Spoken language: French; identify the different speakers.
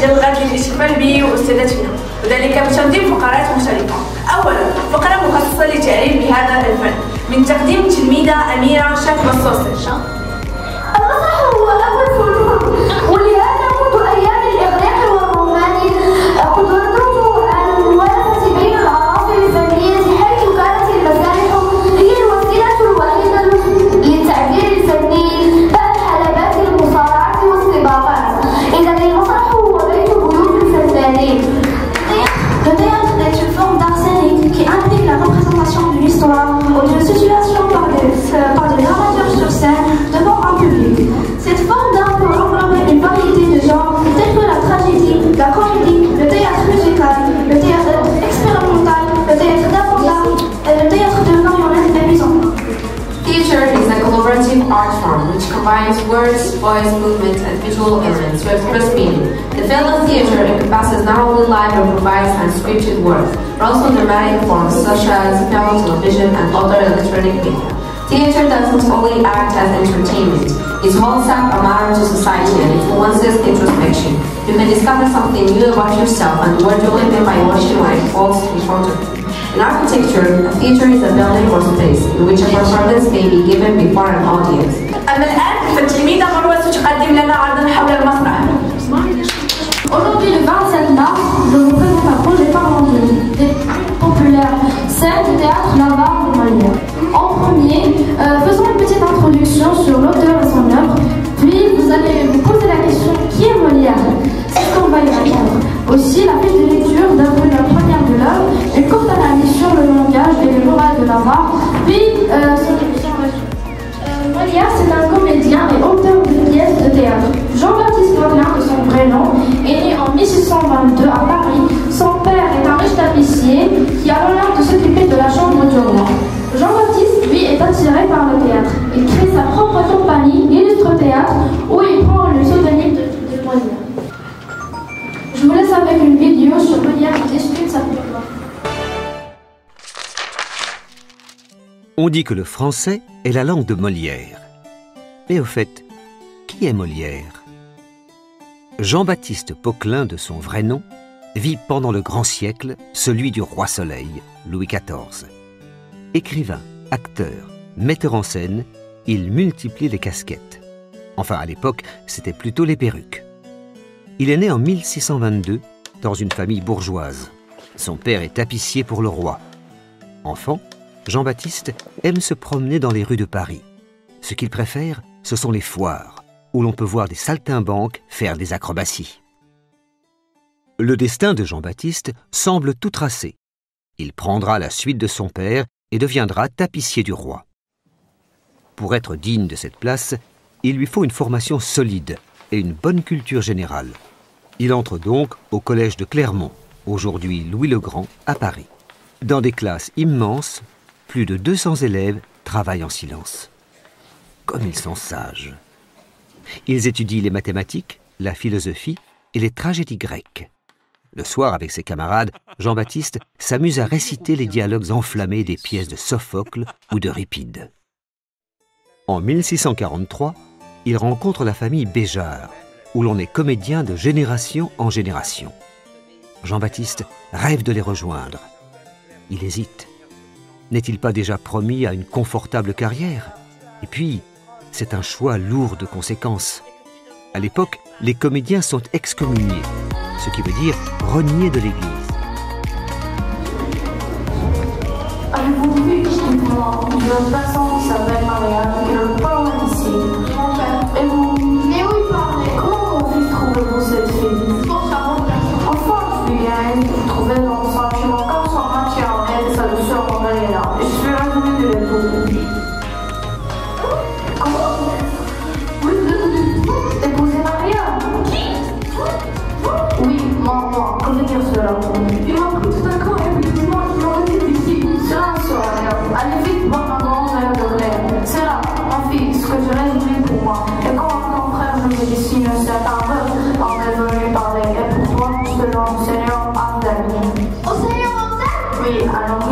Speaker 1: ديال الغد للاحتفال به واستاذتنا، وذلك بتنظيم فقرات مختلفة. أولا فقرة مخصصة للتعريف بهذا الفن من تقديم التلميذة أميرة شاكبة الصوصي.
Speaker 2: المسرح هو أب الفنون، ولهذا منذ أيام الإغريق والروماني قدرته على الموازنة بين العناصر الفنية، حيث كانت المسارح هي الوسيلة الوحيدة للتعبير الفني بعد حلبات المصارعة والسباقات. إذا المسرح هو بيت بيوت الفنانين.
Speaker 3: Le théâtre est une forme d'art scénique qui implique la représentation d'une histoire ou d'une situation par des dramateurs sur scène devant un public. Cette forme d'art peut englober une variété de genres tels que la tragédie, la comédie, le théâtre musical, le théâtre expérimental, le théâtre d'avant-garde et le théâtre de marionnettes et mise en scène.
Speaker 4: Theatre is a collaborative art form which combines words, voice, movement, and visual elements to express meaning. The field of theatre encompasses not only live or improvised and scripted work, but also dramatic forms such as film, television, and other electronic media. Theatre doesn't only act as entertainment, it holds up a mirror to society and influences introspection. You may discover something new about yourself and the world you live in by watching what unfolds in front of you. In architecture, a theatre is a building or space in which a performance may be given before an audience.
Speaker 1: أما الآن فالتلميذة مروة ستقدم لنا عرضا حول المسرح.
Speaker 3: Aujourd'hui, le 27 mars, je vous présente un projet parlant des populaires scènes du théâtre L'Avare de Molière. En premier, faisons une petite introduction sur l'auteur et son œuvre, puis vous allez vous poser la question qui est Molière. C'est ce qu'on va y répondre. Aussi, la fiche de lecture d'après la première de l'œuvre, une courte analyse sur le langage et le moral de L'Avare, puis son observation. Molière, c'est un comédien et auteur de pièces de théâtre. Jean-Baptiste Poquelin, de son vrai nom, est né en 1622 à Paris. Son père est un riche tapissier qui a l'honneur de s'occuper de la chambre du roi. Jean-Baptiste, lui, est attiré par le théâtre. Il crée sa propre compagnie, Illustre Théâtre, où il prend le pseudonyme de Molière. Je vous laisse avec une vidéo sur Molière qui discute sa biographie.
Speaker 5: On dit que le français est la langue de Molière. Mais au fait, qui est Molière? Jean-Baptiste Poquelin, de son vrai nom, vit pendant le grand siècle, celui du roi Soleil, Louis XIV. Écrivain, acteur, metteur en scène, il multiplie les casquettes. Enfin, à l'époque, c'était plutôt les perruques. Il est né en 1622 dans une famille bourgeoise. Son père est tapissier pour le roi. Enfant, Jean-Baptiste aime se promener dans les rues de Paris. Ce qu'il préfère, ce sont les foires, où l'on peut voir des saltimbanques faire des acrobaties. Le destin de Jean-Baptiste semble tout tracé. Il prendra la suite de son père et deviendra tapissier du roi. Pour être digne de cette place, il lui faut une formation solide et une bonne culture générale. Il entre donc au collège de Clermont, aujourd'hui Louis-le-Grand, à Paris. Dans des classes immenses, plus de 200 élèves travaillent en silence. Comme ils sont sages. Ils étudient les mathématiques, la philosophie et les tragédies grecques. Le soir, avec ses camarades, Jean-Baptiste s'amuse à réciter les dialogues enflammés des pièces de Sophocle ou d'Euripide. En 1643, il rencontre la famille Béjart, où l'on est comédien de génération en génération. Jean-Baptiste rêve de les rejoindre. Il hésite. N'est-il pas déjà promis à une confortable carrière? Et puis, c'est un choix lourd de conséquences. À l'époque, les comédiens sont excommuniés, ce qui veut dire reniés de l'Église.
Speaker 2: Avez-vous vu une personne qui s'appelle Maria, qui est pas loin d'ici? Mon père. Et vous? Mais où il parlait? Comment vous trouvez-vous cette fille? Enfin, je suis bien, vous trouvez dans le sentiment comme son maintien en elle et sa douceur en elle est là. Et je suis ravie de l'épouser. Comment? Vous épousez Maria? Qui? Oui, moi, que veut dire cela? Il m'a pris tout d'un coup et effectivement, il m'a dit d'ici. Cela ne sera rien. Allez vite, voir ma grande sœur de Claire. C'est là, ma fille, ce que je résumé pour moi. Et quand mon frère je me dessine un certain vœu, on est venu parler. Et pour toi, je te donne au Seigneur Andel. Au Seigneur Andel? Oui, allons.